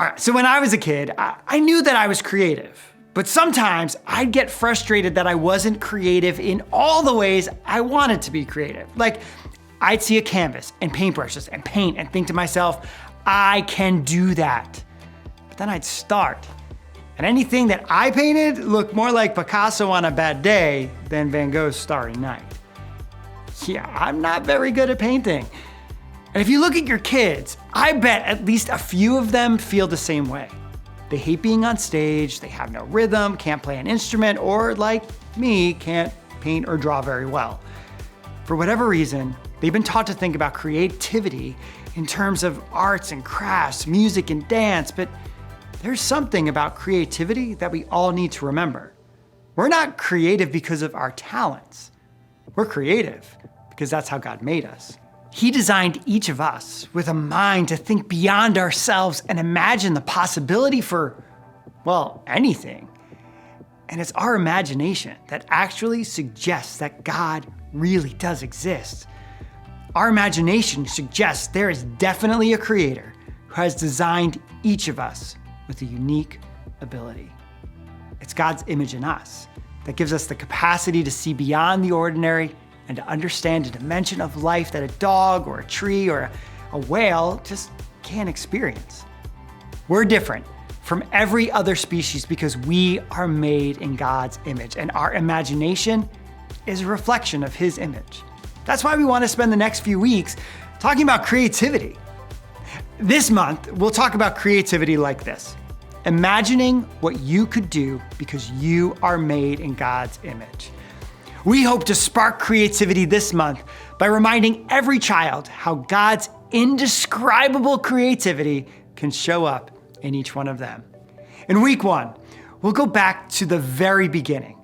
All right, so when I was a kid, I knew that I was creative, but sometimes I'd get frustrated that I wasn't creative in all the ways I wanted to be creative. Like, I'd see a canvas and paintbrushes and paint and think to myself, I can do that. But then I'd start, and anything that I painted looked more like Picasso on a bad day than Van Gogh's Starry Night. Yeah, I'm not very good at painting. And if you look at your kids, I bet at least a few of them feel the same way. They hate being on stage, they have no rhythm, can't play an instrument, or like me, can't paint or draw very well. For whatever reason, they've been taught to think about creativity in terms of arts and crafts, music and dance, but there's something about creativity that we all need to remember. We're not creative because of our talents. We're creative because that's how God made us. He designed each of us with a mind to think beyond ourselves and imagine the possibility for, well, anything. And it's our imagination that actually suggests that God really does exist. Our imagination suggests there is definitely a creator who has designed each of us with a unique ability. It's God's image in us that gives us the capacity to see beyond the ordinary and to understand a dimension of life that a dog or a tree or a whale just can't experience. We're different from every other species because we are made in God's image, and our imagination is a reflection of His image. That's why we want to spend the next few weeks talking about creativity. This month, we'll talk about creativity like this: imagining what you could do because you are made in God's image. We hope to spark creativity this month by reminding every child how God's indescribable creativity can show up in each one of them. In week 1, we'll go back to the very beginning.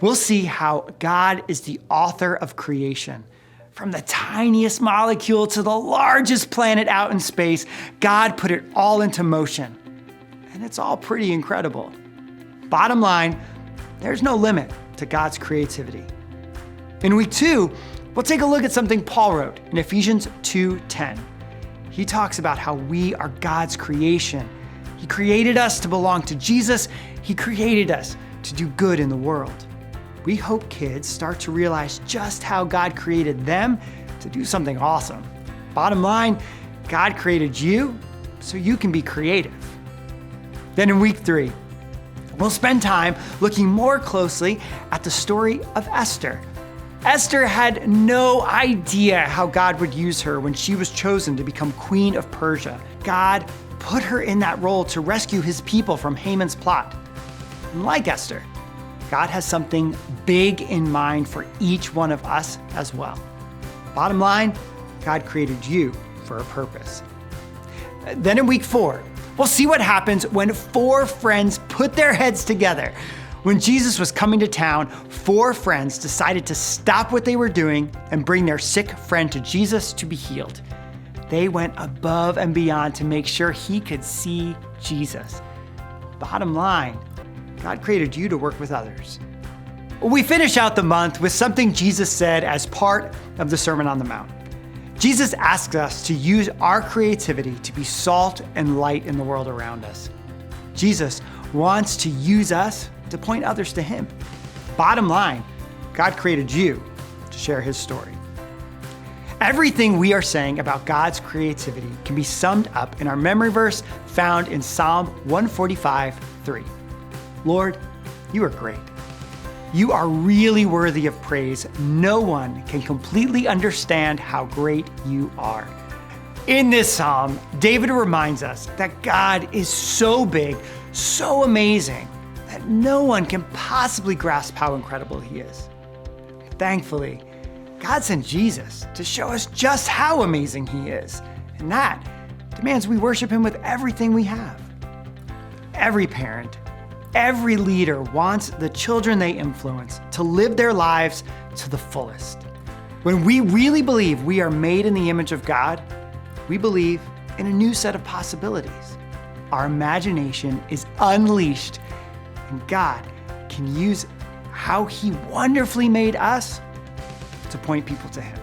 We'll see how God is the author of creation. From the tiniest molecule to the largest planet out in space, God put it all into motion. And it's all pretty incredible. Bottom line, there's no limit to God's creativity. In week 2, we'll take a look at something Paul wrote in Ephesians 2:10. He talks about how we are God's creation. He created us to belong to Jesus. He created us to do good in the world. We hope kids start to realize just how God created them to do something awesome. Bottom line, God created you so you can be creative. Then in week 3, we'll spend time looking more closely at the story of Esther. Esther had no idea how God would use her when she was chosen to become queen of Persia. God put her in that role to rescue His people from Haman's plot. And like Esther, God has something big in mind for each one of us as well. Bottom line, God created you for a purpose. Then in week 4, we'll see what happens when 4 friends put their heads together. When Jesus was coming to town, 4 friends decided to stop what they were doing and bring their sick friend to Jesus to be healed. They went above and beyond to make sure he could see Jesus. Bottom line, God created you to work with others. We finish out the month with something Jesus said as part of the Sermon on the Mount. Jesus asks us to use our creativity to be salt and light in the world around us. Jesus wants to use us to point others to Him. Bottom line, God created you to share His story. Everything we are saying about God's creativity can be summed up in our memory verse found in Psalm 145:3. Lord, you are great. You are really worthy of praise. No one can completely understand how great you are. In this psalm, David reminds us that God is so big, so amazing, that no one can possibly grasp how incredible He is. Thankfully, God sent Jesus to show us just how amazing He is, and that demands we worship Him with everything we have. Every parent, every leader wants the children they influence to live their lives to the fullest. When we really believe we are made in the image of God, we believe in a new set of possibilities. Our imagination is unleashed, and God can use how He wonderfully made us to point people to Him.